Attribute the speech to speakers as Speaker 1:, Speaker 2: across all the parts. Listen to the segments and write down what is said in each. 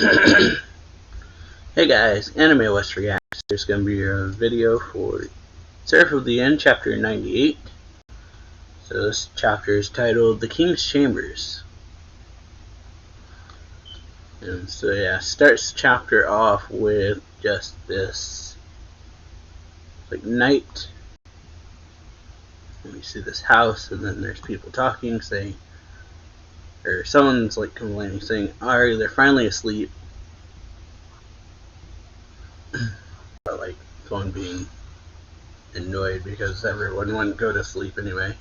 Speaker 1: Hey guys, Anime West Reacts. There's going to be a video for Seraph of the End, chapter 98. So this chapter is titled The King's Chambers. And so yeah, starts the chapter off with just this like night. And you see this house, and then there's people talking, saying, or someone's like complaining, saying, Owari, they're finally asleep. But like someone being annoyed because everyone wouldn't go to sleep anyway.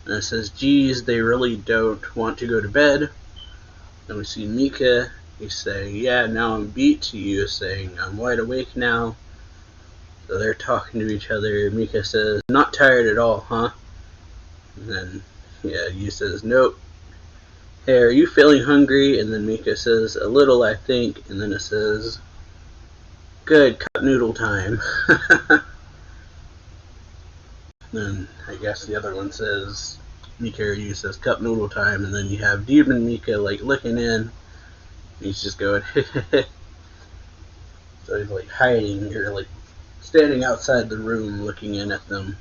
Speaker 1: And it says, geez, they really don't want to go to bed. And we see Mika, he's saying, yeah, now I'm beat. To you saying, I'm wide awake now. So they're talking to each other. Mika says, not tired at all, huh? And then, yeah, Yu says, nope. Hey, are you feeling hungry? And then Mika says, a little, I think. And then it says, good, cup noodle time. Then I guess the other one says, Mika or Yu says cup noodle time, and then you have Demon Mika like looking in. He's just going, so he's like hiding or like standing outside the room looking in at them.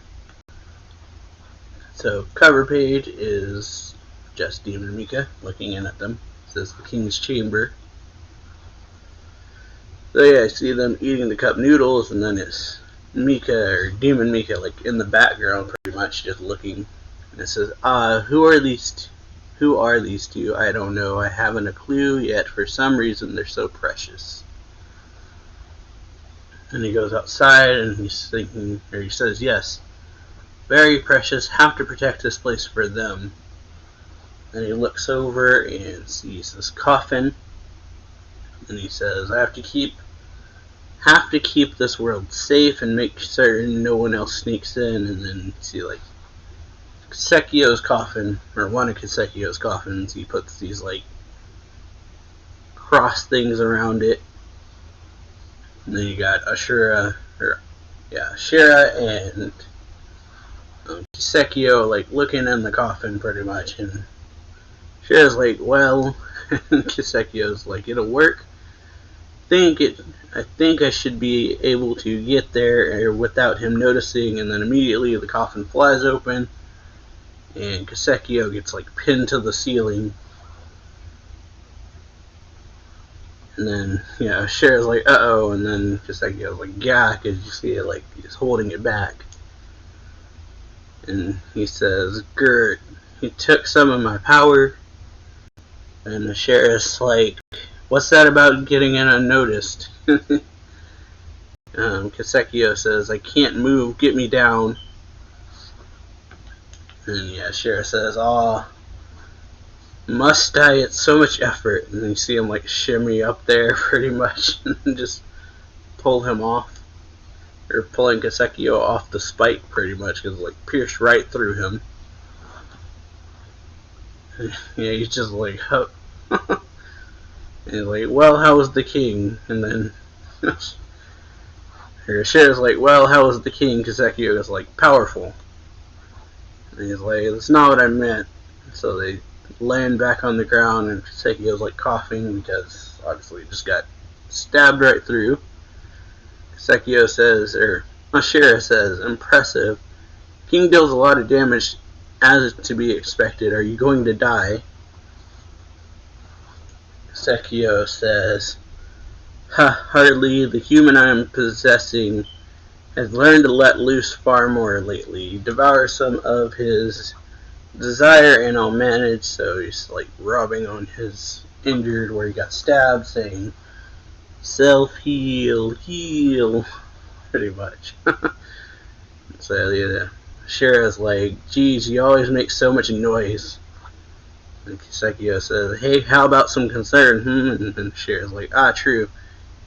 Speaker 1: So cover page is just Demon Mika looking in at them. It says the King's Chamber. So yeah, I see them eating the cup noodles, and then it's Mika or Demon Mika like in the background pretty much just looking. And it says, who are these two? I don't know. I haven't a clue yet. For some reason they're so precious. And he goes outside and he's thinking, or he says, yes, very precious, have to protect this place for them. And he looks over and sees this coffin, and he says, I have to keep this world safe and make certain no one else sneaks in. And then you see like Kisekio's coffin, or one of Kisekio's coffins, he puts these like cross things around it. And then you got Ashura and Kisekio like looking in the coffin pretty much, and Shira's like, well, and Kisekio's like, it'll work. I think I should be able to get there without him noticing. And then immediately the coffin flies open, and Kisekio gets like pinned to the ceiling. And then, yeah, Shira's like, uh-oh, and then Kisekio's like, yeah, because you see it like he's holding it back. And he says, Gert, he took some of my power. And the sheriff's like, what's that about getting in unnoticed? Kisekio says, I can't move, get me down. And yeah, Sheriff says, aw, must I? It's so much effort. And then you see him like shimmy up there pretty much and just pull him off. Or pulling Kisekio off the spike pretty much, because it like pierced right through him. Yeah, he's just like, huh. And he's like, well, how was the king? And then Sheriff's like, well, how was the king? Kisekio is like, powerful. And he's like, that's not what I meant. So they land back on the ground, and Kisekio's like coughing because obviously he just got stabbed right through. Kisekio says, or Ashira says, impressive. King deals a lot of damage as to be expected. Are you going to die? Kisekio says, hardly. The human I am possessing has learned to let loose far more lately. Devour some of his desire and I'll manage. So he's like rubbing on his injured where he got stabbed, saying, self-heal, heal, pretty much. So yeah, Shira's like, geez, you always make so much noise. And Kisekio says, hey, how about some concern? And Shira's like, true.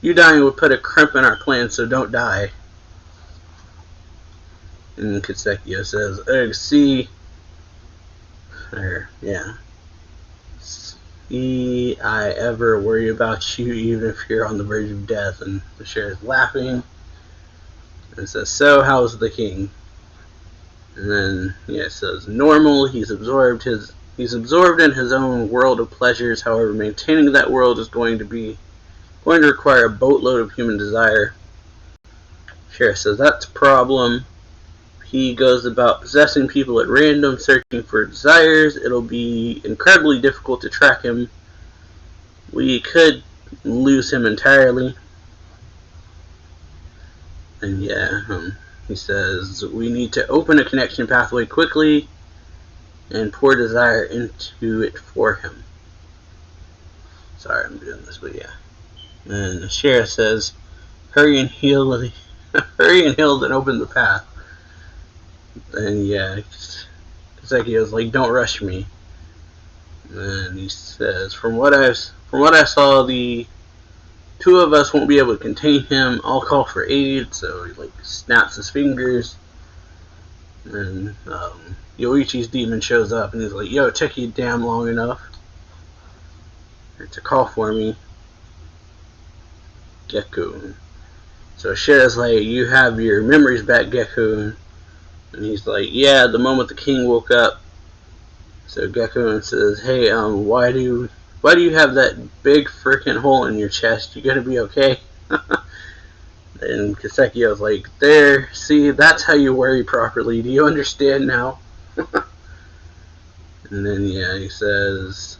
Speaker 1: You dying would put a crimp in our plans, so don't die. And Kisekio says, see, I ever worry about you even if you're on the verge of death. And the Sheriff's laughing and says, so how's the king? And then, yeah, it says, normal, he's absorbed his He's absorbed in his own world of pleasures. However, maintaining that world is going to require a boatload of human desire. Sheriff says that's a problem. He goes about possessing people at random, searching for desires. It'll be incredibly difficult to track him. We could lose him entirely. And he says we need to open a connection pathway quickly and pour desire into it for him. Sorry, I'm doing this, but yeah. And the sheriff says, hurry and heal and open the path. And Kaseki like, don't rush me. And he says, from what I saw, the two of us won't be able to contain him. I'll call for aid. So he snaps his fingers, and Yoichi's demon shows up, and he's like, yo, it took you damn long enough to call for me, Gekun. So Shira's like, you have your memories back, Gekun. And he's like, yeah, the moment the king woke up. So Gekun says, hey, why do you have that big freaking hole in your chest? You gonna be okay? And Kasekio's like, there, see, that's how you worry properly. Do you understand now? And then he says,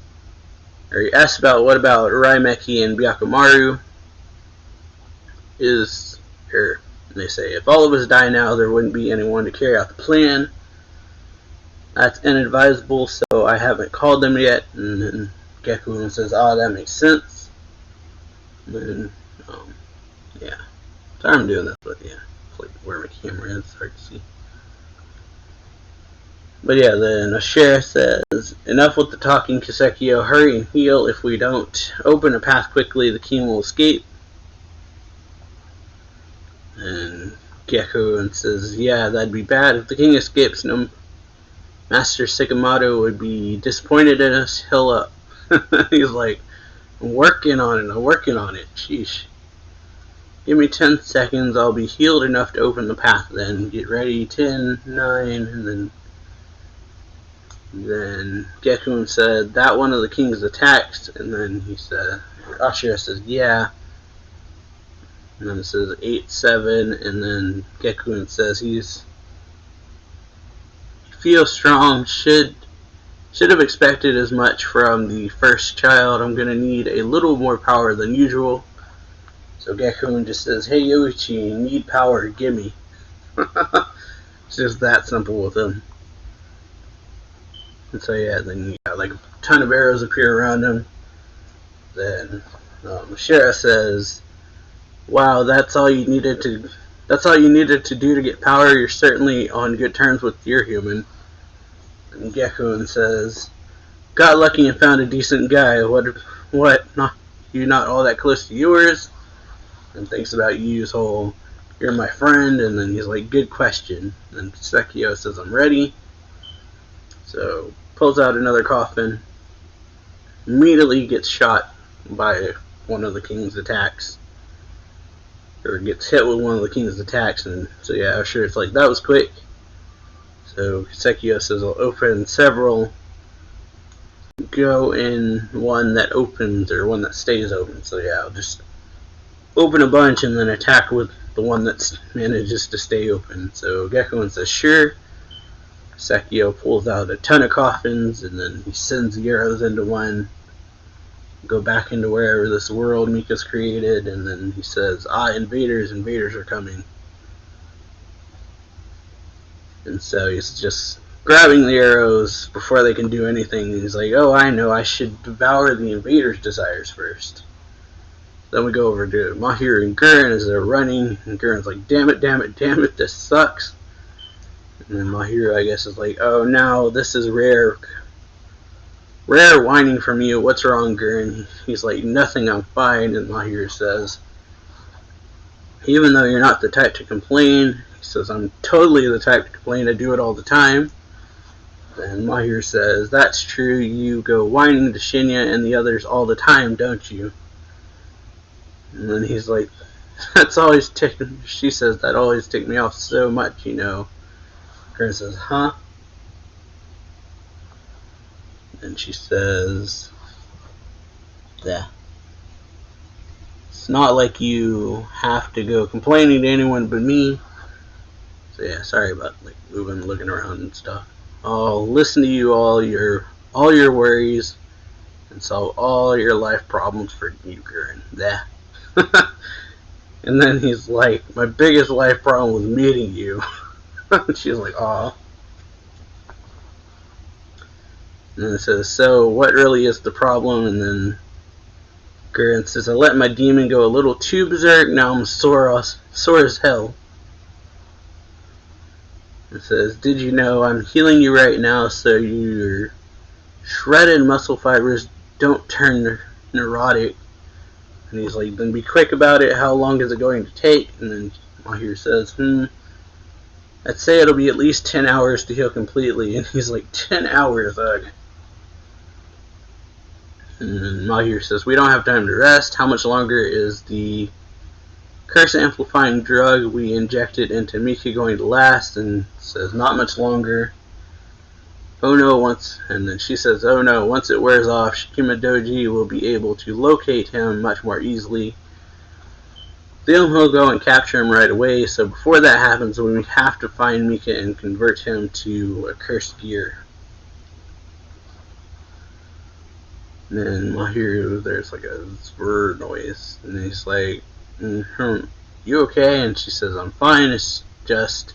Speaker 1: or he asks about what about Raimeki and Byakumaru? And they say, if all of us die now, there wouldn't be anyone to carry out the plan. That's inadvisable, so I haven't called them yet. And then Gekun says, that makes sense. And then, Sorry I'm doing this, but yeah. It's like where my camera is, it's hard to see. But yeah, then Ashera says, enough with the talking, Kasekio. Hurry and heal. If we don't open a path quickly, the king will escape. And Gekun says, yeah, that'd be bad. If the king escapes, Master Sakamoto would be disappointed in us. He'll up. He's like, I'm working on it. Sheesh. Give me 10 seconds. I'll be healed enough to open the path then. Get ready. 10, 9, and then Gekun said, that one of the king's attacks. And then he said, Ashira says, yeah. And then it says 8, 7, and then Gekun says he feels strong, should have expected as much from the first child. I'm gonna need a little more power than usual. So Gekun just says, hey Yoichi, you need power, gimme. It's just that simple with him. And so then you got a ton of arrows appear around him. Then Shira says, wow, that's all you needed to do to get power. You're certainly on good terms with your human. And Gekun says, got lucky and found a decent guy. What? You're not all that close to yours? And thinks about Yu's whole, you're my friend. And then he's like, good question. And Sekio says, I'm ready. So pulls out another coffin. Immediately gets shot by one of the king's attacks. Or gets hit with one of the king's attacks. And so I'm sure it's like, that was quick. So Sekio says I'll open several. Go in one that opens or one that stays open. So I'll just open a bunch and then attack with the one that manages to stay open. So Gekun says sure. Sekio pulls out a ton of coffins and then he sends the arrows into one. Go back into wherever this world Mika's created, and then he says, invaders are coming. And so he's just grabbing the arrows before they can do anything. He's like, oh, I know, I should devour the invaders' desires first. Then we go over to Mahir and Gurren as they're running, and Gurren's like, damn it, this sucks. And then Mahir, I guess, is like, oh, now this is rare whining from you. What's wrong, Gurren? He's like, nothing, I'm fine. And Mahir says, even though you're not the type to complain, he says, I'm totally the type to complain. I do it all the time. And Mahir says, that's true. You go whining to Shinya and the others all the time, don't you? And then he's like, she says, that always ticked me off so much, Gurren says, huh? And she says, yeah, it's not like you have to go complaining to anyone but me. So yeah, sorry about like moving, looking around and stuff. I'll listen to you all your worries and solve all your life problems for you, Gurren. Yeah. And then he's like, my biggest life problem was meeting you. She's like, aw. And then it says, so what really is the problem? And then Gurren says, I let my demon go a little too berserk. Now I'm sore as hell. It says, did you know I'm healing you right now so your shredded muscle fibers don't turn neurotic? And he's like, then be quick about it. How long is it going to take? And then Mahir says, I'd say it'll be at least 10 hours to heal completely. And he's like, 10 hours, ugh. And Mahir says, we don't have time to rest. How much longer is the curse amplifying drug we injected into Mika going to last? And says, not much longer. Oh no, and then she says, oh no, once it wears off, Shikima Doji will be able to locate him much more easily. Then he'll go and capture him right away, so before that happens, we have to find Mika and convert him to a cursed gear. And then Mahir, there's like a spur noise, and he's like, you okay? And she says, I'm fine, it's just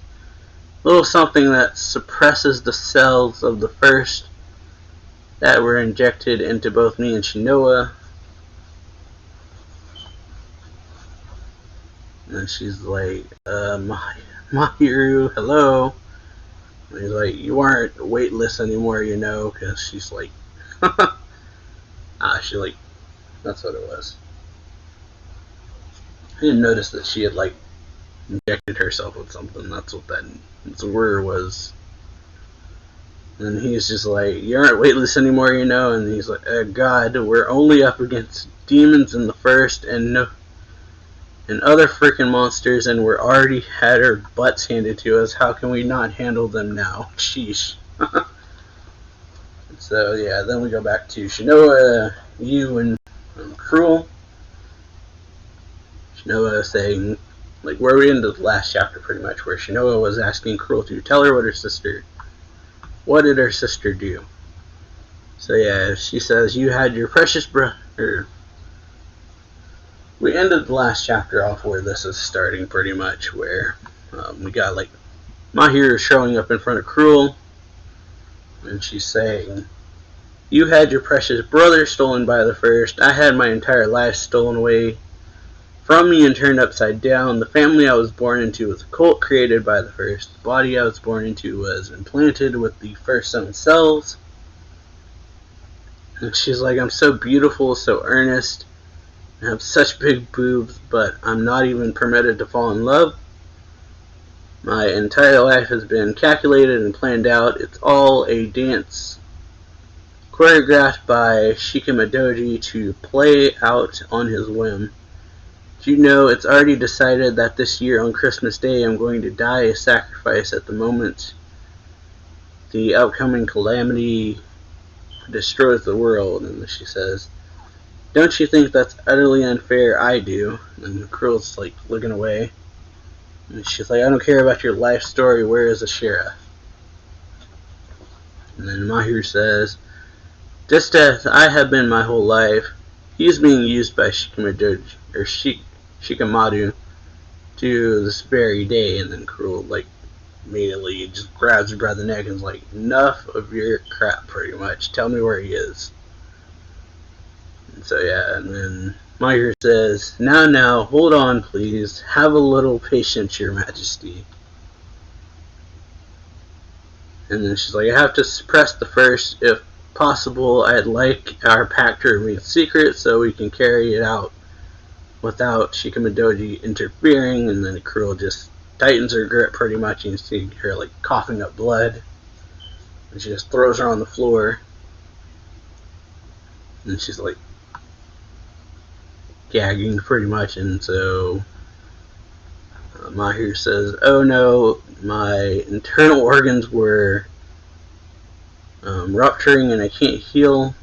Speaker 1: a little something that suppresses the cells of the first that were injected into both me and Shinoa. And she's like, Mahiru, hello. And he's like, you aren't weightless anymore, you know, because she's like, that's what it was. I didn't notice that she had, like, injected herself with something. That's what that word was. And he's just like, you aren't weightless anymore, you know? And he's like, God, we're only up against demons in the first and other freaking monsters, and we're already had our butts handed to us. How can we not handle them now? Sheesh. So, yeah, then we go back to Shinoa, Yu, and Cruel. Shinoa saying, like, where we ended the last chapter, pretty much, where Shinoa was asking Cruel to tell her what did her sister do? So, yeah, she says, you had your precious brother. We ended the last chapter off where this is starting, pretty much, where we got, like, Mahir showing up in front of Cruel, and she's saying, you had your precious brother stolen by the first. I had my entire life stolen away from me and turned upside down. The family I was born into was a cult created by the first. The body I was born into was implanted with the first 7 cells. And she's like, I'm so beautiful, so earnest. I have such big boobs, but I'm not even permitted to fall in love. My entire life has been calculated and planned out. It's all a dance choreographed by Shikima Doji to play out on his whim. Do you know, it's already decided that this year on Christmas Day I'm going to die a sacrifice at the moment the upcoming calamity destroys the world. And she says, don't you think that's utterly unfair? I do. And Cruel's like looking away. And she's like, I don't care about your life story. Where is the sheriff? And then Mahir says, just as I have been my whole life, he's being used by Shikimadu to this very day. And then Cruel, like, immediately just grabs her by the neck and is like, enough of your crap, pretty much. Tell me where he is. And so, yeah, and then Mahir says, now, hold on, please. Have a little patience, your majesty. And then she's like, I have to suppress the first. If possible, I'd like our pact to remain secret so we can carry it out without Shikima Doji interfering. And then Cruel just tightens her grip pretty much, and you see her like coughing up blood. And she just throws her on the floor. And she's like gagging pretty much. And so Mahir says, oh no, my internal organs were rupturing and I can't heal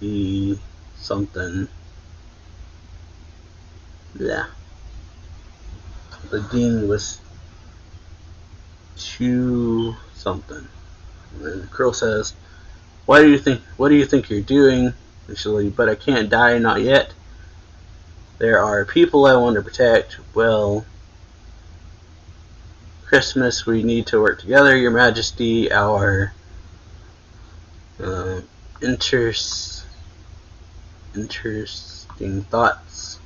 Speaker 1: the something. Yeah. The ding was too something. And Krill says, what do you think you're doing? And she's like, but I can't die, not yet. There are people I want to protect. Well, Christmas, we need to work together, Your Majesty. Our interesting thoughts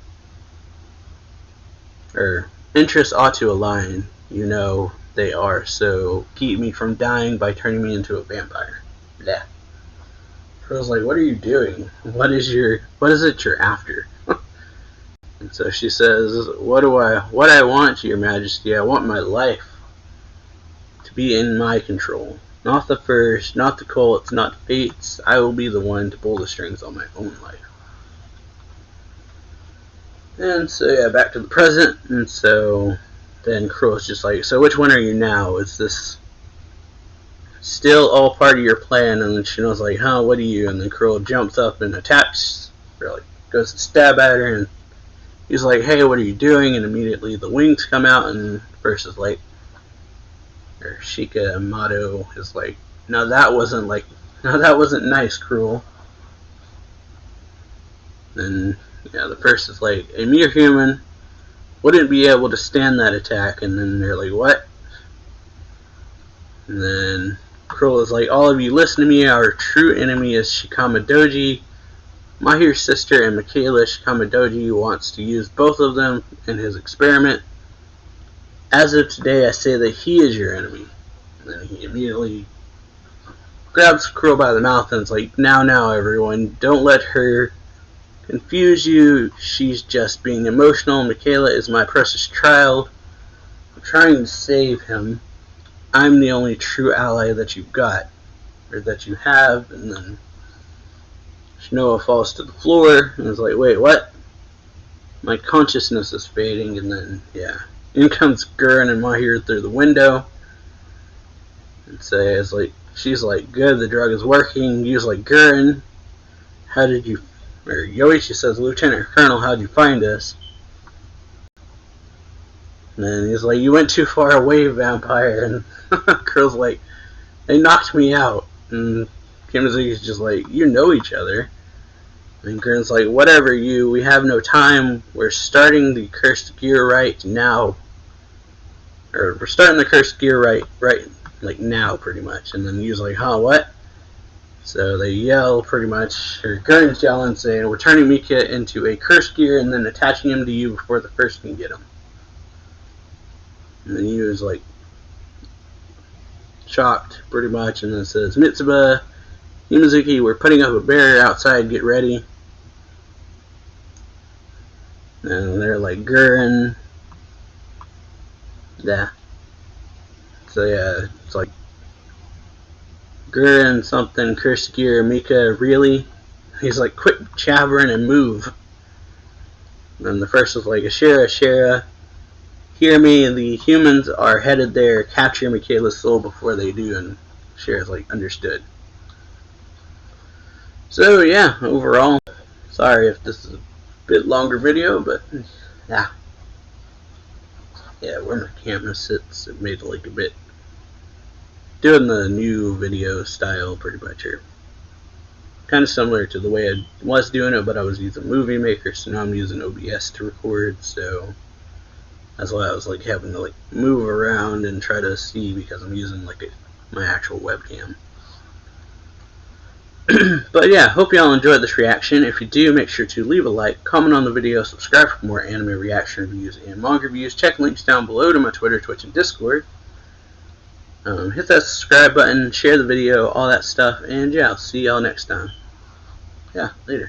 Speaker 1: or interests ought to align. You know they are. So keep me from dying by turning me into a vampire. Yeah. Crow's like, what are you doing? What is it you're after? And so she says, what I want, Your Majesty, I want my life to be in my control. Not the First, not the cults, not the fates. I will be the one to pull the strings on my own life. And so yeah, back to the present. And so then Crow's just like, so which one are you now? Is this still all part of your plan? And then Chanel's like, huh, what are you? And then Crow jumps up and attacks, or like goes to stab at her, and he's like, hey, what are you doing? And immediately the wings come out, and First is like, or Shikamato is like, no, that wasn't nice, Cruel. And yeah, the First is like, a mere human wouldn't be able to stand that attack. And then they're like, what? And then Cruel is like, all of you listen to me, our true enemy is Shikamadoji. Mahir's sister and Michaela Shikamadoji wants to use both of them in his experiment. As of today, I say that he is your enemy. And then he immediately grabs Crow by the mouth and is like, now, everyone, don't let her confuse you. She's just being emotional. Michaela is my precious child. I'm trying to save him. I'm the only true ally that you've got, or that you have. And then Shinoa falls to the floor and is like, wait, what? My consciousness is fading. And then, yeah, in comes Gurren and Mahir through the window. And says, like, she's like, good, the drug is working. He's like, Gurren, how did you, or Yoichi says, Lieutenant Colonel, how did you find us? And then he's like, you went too far away, vampire. And Krill's like, they knocked me out. And Kimizuki's just like, you know each other. And Gurren's like, whatever, we have no time. We're starting the cursed gear right now. Or we're starting the cursed gear right, like now, pretty much. And then he's like, huh, what? So they yell, pretty much, or Gurren's yelling, saying, we're turning Mika into a cursed gear and then attaching him to you before the First can get him. And then he was like, shocked, pretty much, and then says, Mitsuba, Himizuki, we're putting up a barrier outside, get ready. And they're like, Gurren. Yeah. So yeah, it's like, Gurren something, cursed gear, Mika, really? He's like, quit jabbering and move. And the First was like, Ashera, hear me, the humans are headed there, capture Michaela's soul before they do. And Ashera's like, understood. So yeah, overall, sorry if this is a bit longer video, but yeah, where my camera sits, it made it like a bit, doing the new video style pretty much here. Kind of similar to the way I was doing it, but I was using Movie Maker, so now I'm using OBS to record, so that's why I was like having to like move around and try to see, because I'm using like my actual webcam. But yeah, hope y'all enjoyed this reaction. If you do, make sure to leave a like, comment on the video, subscribe for more anime reaction reviews and manga reviews. Check links down below to my Twitter, Twitch, and Discord. Hit that subscribe button, share the video, all that stuff, and yeah, I'll see y'all next time. Yeah, later.